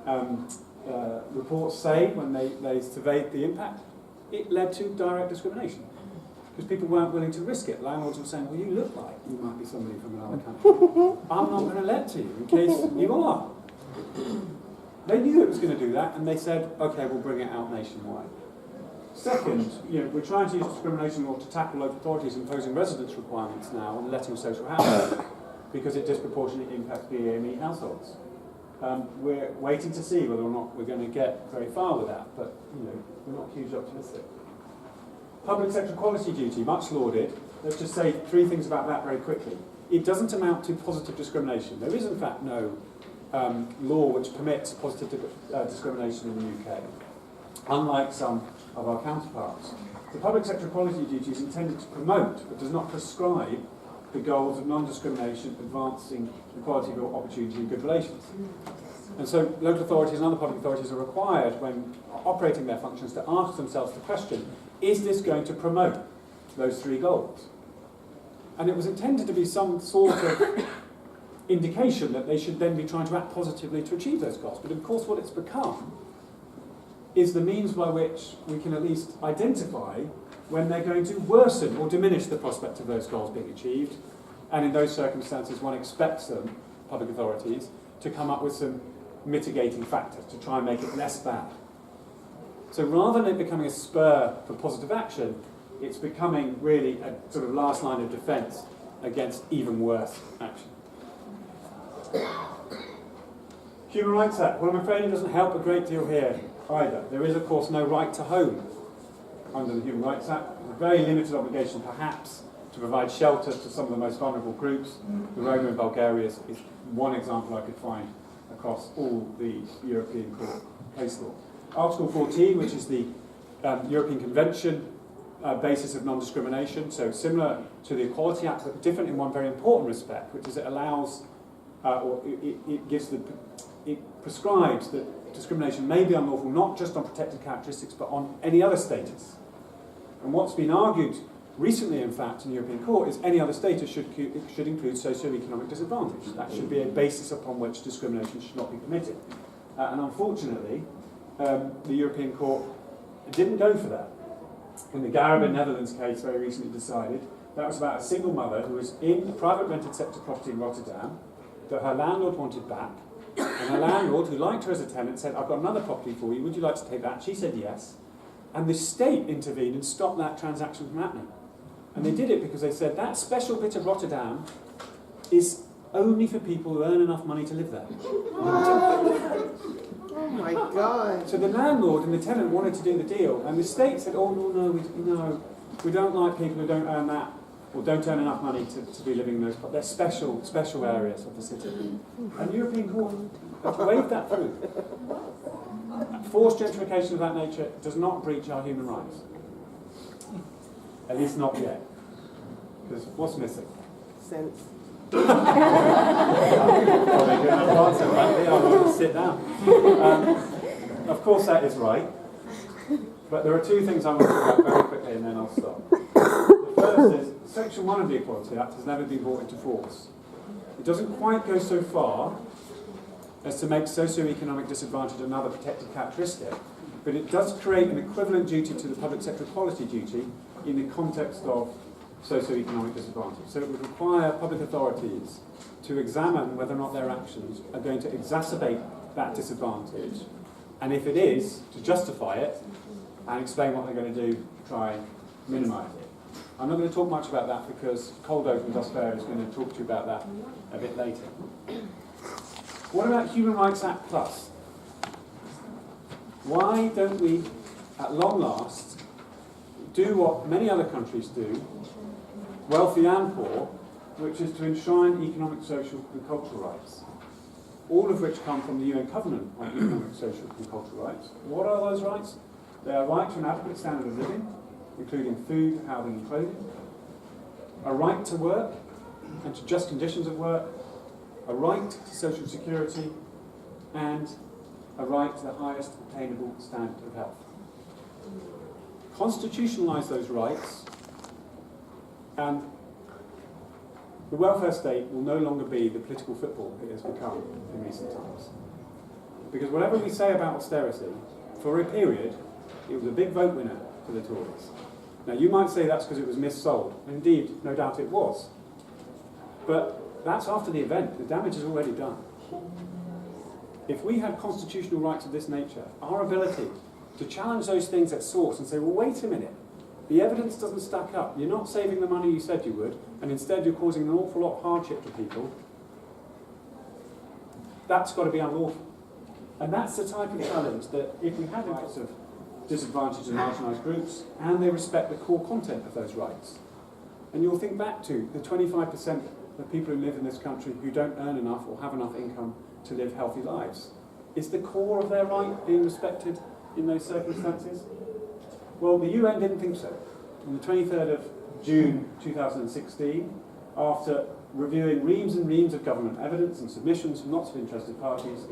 reports say when they surveyed the impact, it led to direct discrimination. Because people weren't willing to risk it. Landlords were saying, well, you look like you might be somebody from another country. I'm not going to let to you in case you are. They knew it was going to do that, and they said, okay, we'll bring it out nationwide. Second, we're trying to use discrimination law to tackle local authorities imposing residence requirements now on letting social housing because it disproportionately impacts BME households. We're waiting to see whether or not we're going to get very far with that, but we're not hugely optimistic. Public sector equality duty, much lauded. Let's just say three things about that very quickly. It doesn't amount to positive discrimination. There is, in fact, no law which permits positive discrimination in the UK, unlike some of our counterparts. The public sector equality duty is intended to promote, but does not prescribe, the goals of non-discrimination, advancing equality of opportunity and good relations. And so local authorities and other public authorities are required, when operating their functions, to ask themselves the question, is this going to promote those three goals? And it was intended to be some sort of indication that they should then be trying to act positively to achieve those goals. But of course what it's become is the means by which we can at least identify when they're going to worsen or diminish the prospect of those goals being achieved. And in those circumstances, one expects them, public authorities, to come up with some mitigating factors to try and make it less bad. So rather than it becoming a spur for positive action, it's becoming really a sort of last line of defence against even worse action. Human Rights Act. Well, I'm afraid it doesn't help a great deal here either. There is, of course, no right to home under the Human Rights Act. There's a very limited obligation, perhaps, to provide shelter to some of the most vulnerable groups. The Roma in Bulgaria is one example I could find across all the European Court case law. Article 14, which is the European Convention basis of non-discrimination, so similar to the Equality Act, but different in one very important respect, which is it allows, it prescribes that discrimination may be unlawful not just on protected characteristics, but on any other status. And what's been argued recently, in fact, in the European Court is any other status should include socio-economic disadvantage. That should be a basis upon which discrimination should not be permitted. And unfortunately, the European Court didn't go for that. In the Garabin Netherlands case, very recently decided, that was about a single mother who was in a private rented sector property in Rotterdam that her landlord wanted back. And her landlord, who liked her as a tenant, said, I've got another property for you, would you like to take that? She said yes. And the state intervened and stopped that transaction from happening. And they did it because they said that special bit of Rotterdam is only for people who earn enough money to live there. Oh my God. So the landlord and the tenant wanted to do the deal, and the state said, oh, no, we don't like people who don't earn that, or don't earn enough money to be living in those, they're special areas of the city. And the European Court has waved that through. Forced gentrification of that nature does not breach our human rights. At least not yet. Because what's missing? Sense. Probably good enough answer, frankly. I want to sit down. Of course that is right. But there are two things I want to talk about very quickly and then I'll stop. The first is, Section 1 of the Equality Act has never been brought into force. It doesn't quite go so far as to make socio-economic disadvantage another protected characteristic, but it does create an equivalent duty to the public sector equality duty in the context of socio-economic disadvantage. So it would require public authorities to examine whether or not their actions are going to exacerbate that disadvantage, and if it is, to justify it and explain what they're going to do to try and minimise it. I'm not going to talk much about that because Coldo from Dusfair is going to talk to you about that a bit later. What about Human Rights Act Plus? Why don't we, at long last, do what many other countries do, wealthy and poor, which is to enshrine economic, social and cultural rights, all of which come from the UN Covenant on Economic, Social and Cultural Rights. What are those rights? They are a right to an adequate standard of living, including food, housing and clothing, a right to work and to just conditions of work, a right to social security, and a right to the highest attainable standard of health. Constitutionalise those rights, and the welfare state will no longer be the political football it has become in recent times. Because whatever we say about austerity, for a period, it was a big vote winner for the Tories. Now, you might say that's because it was missold. Indeed, no doubt it was. But that's after the event. The damage is already done. If we had constitutional rights of this nature, our ability to challenge those things at source and say, well, wait a minute, the evidence doesn't stack up. You're not saving the money you said you would, and instead you're causing an awful lot of hardship to people. That's got to be unlawful. And that's the type of challenge that if we had rights of disadvantaged and marginalised groups, and they respect the core content of those rights. And you'll think back to the 25% of people who live in this country who don't earn enough or have enough income to live healthy lives. Is the core of their right being respected in those circumstances? Well, the UN didn't think so. On the 23rd of June 2016, after reviewing reams and reams of government evidence and submissions from lots of interested parties,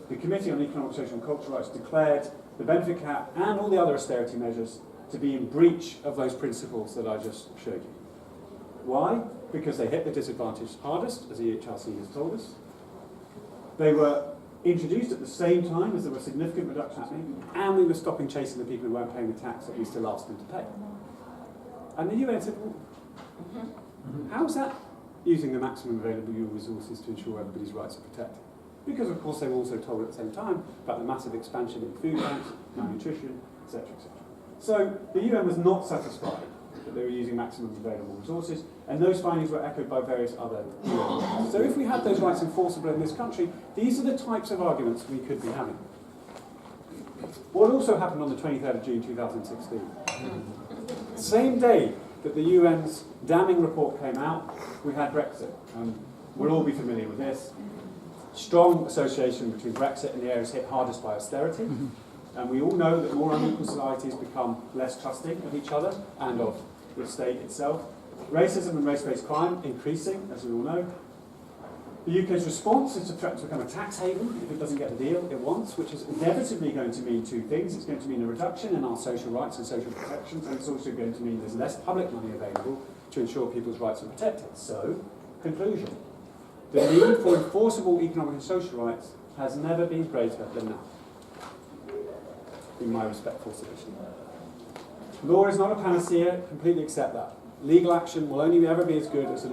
the Committee on Economic, Social and Cultural Rights declared the benefit cap and all the other austerity measures to be in breach of those principles that I just showed you. Why? Because they hit the disadvantaged hardest, as EHRC has told us. They were introduced at the same time as there were significant reductions made, and we were stopping chasing the people who weren't paying the tax that we still asked them to pay. And the UN said, well, how's that using the maximum available resources to ensure everybody's rights are protected? Because, of course, they were also told at the same time about the massive expansion in food banks, malnutrition, etc., etc. So the UN was not satisfied that they were using maximum available resources, and those findings were echoed by various other UN. So if we had those rights enforceable in this country, these are the types of arguments we could be having. What also happened on the 23rd of June 2016? Same day that the UN's damning report came out, we had Brexit. We'll all be familiar with this. Strong association between Brexit and the areas hit hardest by austerity. And we all know that more unequal societies become less trusting of each other and of the state itself. Racism and race-based crime increasing, as we all know. The UK's response is to threaten to become a tax haven if it doesn't get the deal it wants, which is inevitably going to mean two things. It's going to mean a reduction in our social rights and social protections, and it's also going to mean there's less public money available to ensure people's rights are protected. So, conclusion. The need for enforceable economic and social rights has never been greater than now, in my respectful submission. Law is not a panacea, completely accept that. Legal action will only ever be as good as the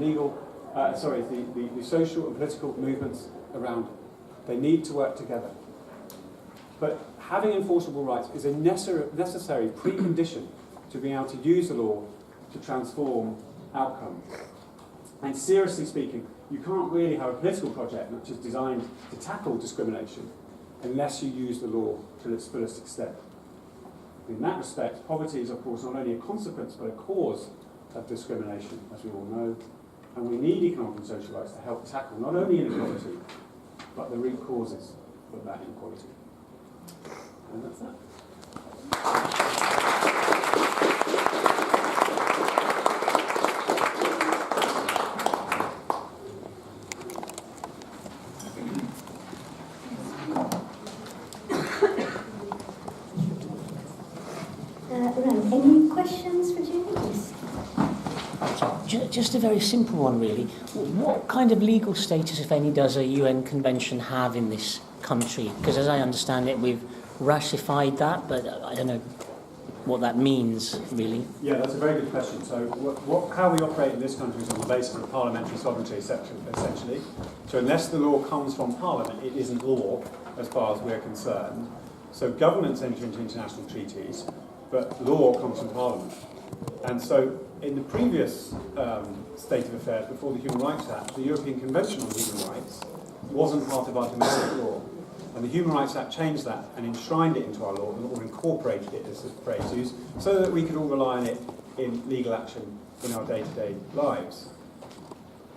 social and political movements around it. They need to work together. But having enforceable rights is a necessary precondition to being able to use the law to transform outcomes. And seriously speaking, you can't really have a political project which is designed to tackle discrimination unless you use the law to its fullest extent. In that respect, poverty is, of course, not only a consequence but a cause of discrimination, as we all know, and we need economic and social rights to help tackle not only inequality, but the root causes of that inequality. And that's that. Any questions for Julie? Just a very simple one, really. What kind of legal status, if any, does a UN convention have in this country? Because as I understand it, we've ratified that, but I don't know what that means, really. Yeah, that's a very good question. So how we operate in this country is on the basis of parliamentary sovereignty, essentially. So unless the law comes from Parliament, it isn't law, as far as we're concerned. So governments enter into international treaties, but law comes from Parliament. And so in the previous state of affairs, before the Human Rights Act, the European Convention on Human Rights wasn't part of our domestic law. And the Human Rights Act changed that and enshrined it into our law, or incorporated it, as the phrase used, so that we could all rely on it in legal action in our day-to-day lives.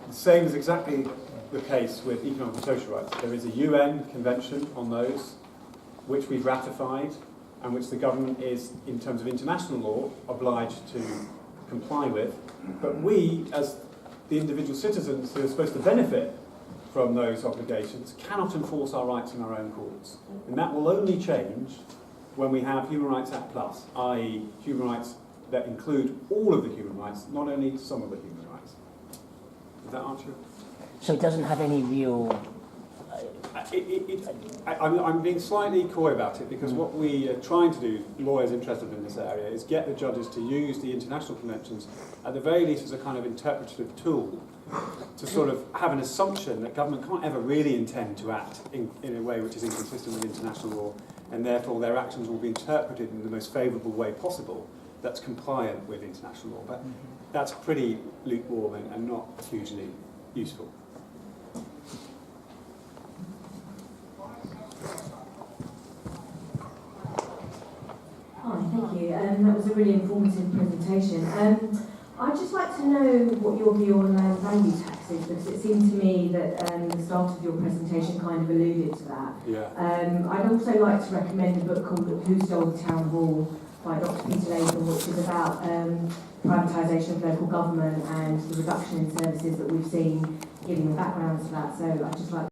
The same is exactly the case with economic and social rights. There is a UN convention on those, which we've ratified, and which the government is, in terms of international law, obliged to comply with. But we, as the individual citizens who are supposed to benefit from those obligations, cannot enforce our rights in our own courts. And that will only change when we have Human Rights Act Plus, i.e. human rights that include all of the human rights, not only some of the human rights. Does that answer? So it doesn't have any real I'm being slightly coy about it because what we are trying to do, lawyers interested in this area, is get the judges to use the international conventions at the very least as a kind of interpretative tool to sort of have an assumption that government can't ever really intend to act in a way which is inconsistent with international law, and therefore their actions will be interpreted in the most favourable way possible that's compliant with international law. But that's pretty lukewarm and not hugely useful. Hi, thank you. That was a really informative presentation. I'd just like to know what your view on land value tax is, because it seemed to me that the start of your presentation kind of alluded to that. Yeah. I'd also like to recommend a book called Who Stole the Town Hall by Dr. Peter Latham, which is about privatisation of local government and the reduction in services that we've seen, giving the background to that. So I'd just like